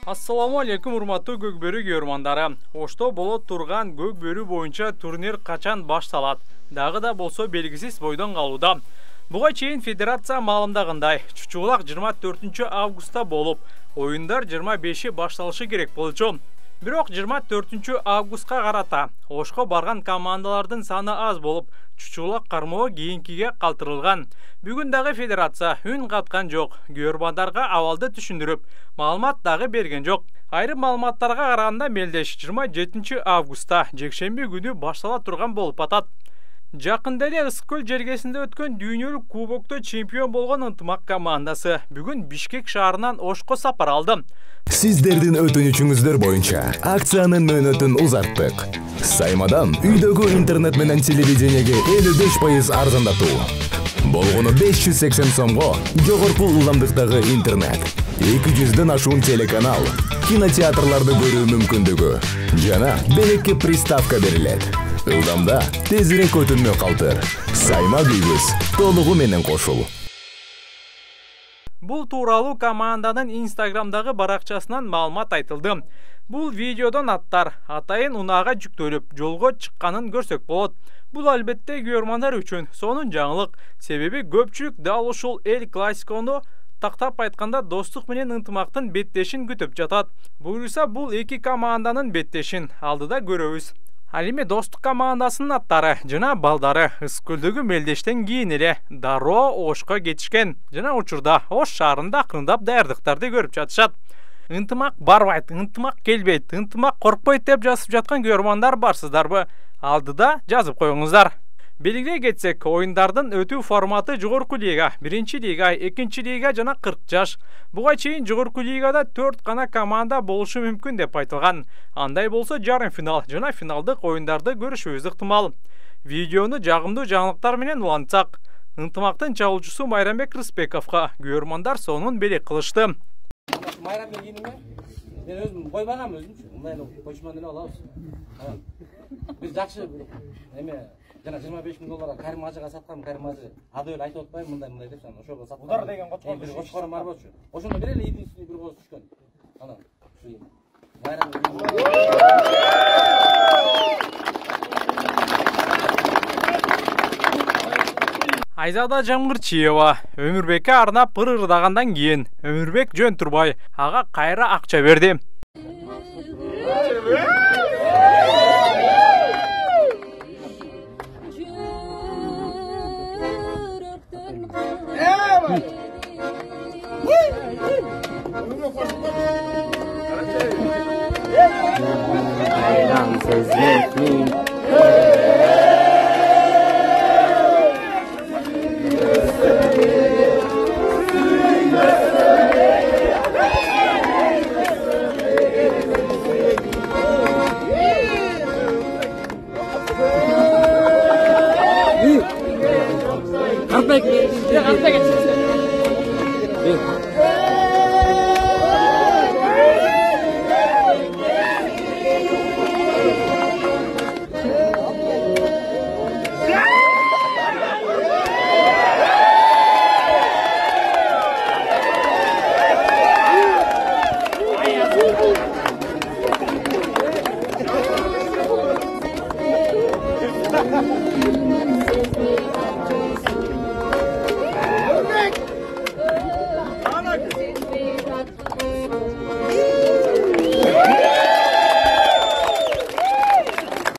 Assalamu alaikum урматтуу көкбөрү көрмандары. Ошто болот турган көкбөрү боюнча турнир качан башталат? Дагы да болсо белгисиз бойдон калууда. Буга чейин федерация маалымдагандай, чучуулак 24 августта болуп, оюндар 25 башталышы керек болчу. Бирок 24 августка карата Ошко барган командалардын саны аз болуп, чучуулак кармоо кийинкиге калтырылган. Бүгүн дагы федерация үн каткан жок. Көрбандарга абалды түшүндүрүп, маалымат дагы берген жок. Айрым маалыматтарга караганда мелдеш 27 августта жекшемби күнү баштала турган болуп атат. Жакында эле Ысык көл жергесинде өткөн дүйнөлүк кубокто чемпион болгон ынтымак командасы бүгүн Бишкек шаарынан Ошко сапар алды. Сиздердин өтүнүчүңүздөр боюнча акциянын мөөнөтүн узарттык. Саймадан үйдөгү интернет менен телевидениеге 55% арзандатуу. Болгону 580 сомго жогорку ылдамдыктагы интернет, 200дөн ашуун телеканал, кинотеатрларды көрүү мүмкүндүгү жана белекке приставка берилет. Ылдамда тезирээк өтүнмө калтыр. Сайма күйбүз толугу менен кошул. Бул тууралуу команданын Инстаграмдагы баракчасынан маалымат айтылды. Бул видеодон аттар атайын унаага жүктөлүп, жолго чыкканын көрсөк болот. Бул албетте көрмандар үчүн сонун жаңылык, себеби көпчүлүк дал ушул эл классикону тактап айтканда достук менен ынтымактын беттешин күтүп жатат. Буюрса бул эки команданын беттешин алдыда көрөбүз. Ал эми достук командасынын аттары жана балдары Ысык көлдөгү мелдештен кийин эле дароо Ошко кетишкен. Жана учурда Ош шаарында акырындап даярдыктарды көрүп жатышат. Ынтымак барбайт, ынтымак келбейт, ынтымак коркпойт деп жазып жаткан көрмандар барсыздарбы? Алдыда жазып коюңуздар. Белгилей кетсек, оюндардын өтүү форматы жогорку лига, 1-лига, 2-лига жана 40 жаш. Буга чейин жогорку лигада 4 гана команда болушу мүмкүн деп айтылган. Андай болсо жарым финал жана финалдык оюндарды көрүшүбүз ыктымал. Видеону жагымдуу жаңылыктар менен улантсак, ынтымактын чабуулчусу Майрамбек Рысбековго көрмандар сонун белек кылышты. Майрамбек кийиниме мен өзүм койбагам өзүмчү. Мындай почман эле алабыз. Биз жакшы эме жана 25 000 долларга Карим ажыга саткам, Карим ажы ады өлө айтып атпайм мындай деп ошого саткам. Удар деген кочкор. Бир кочкорум бар болчу. Ошондо бир эле единственный бир кооз түшкөн. Ана ушу Майрамбек. Айзада Жамгырчиева Өмүрбекке арнап ырырдагандан кийин Өмүрбек жөн турбай ага кайра акча берди.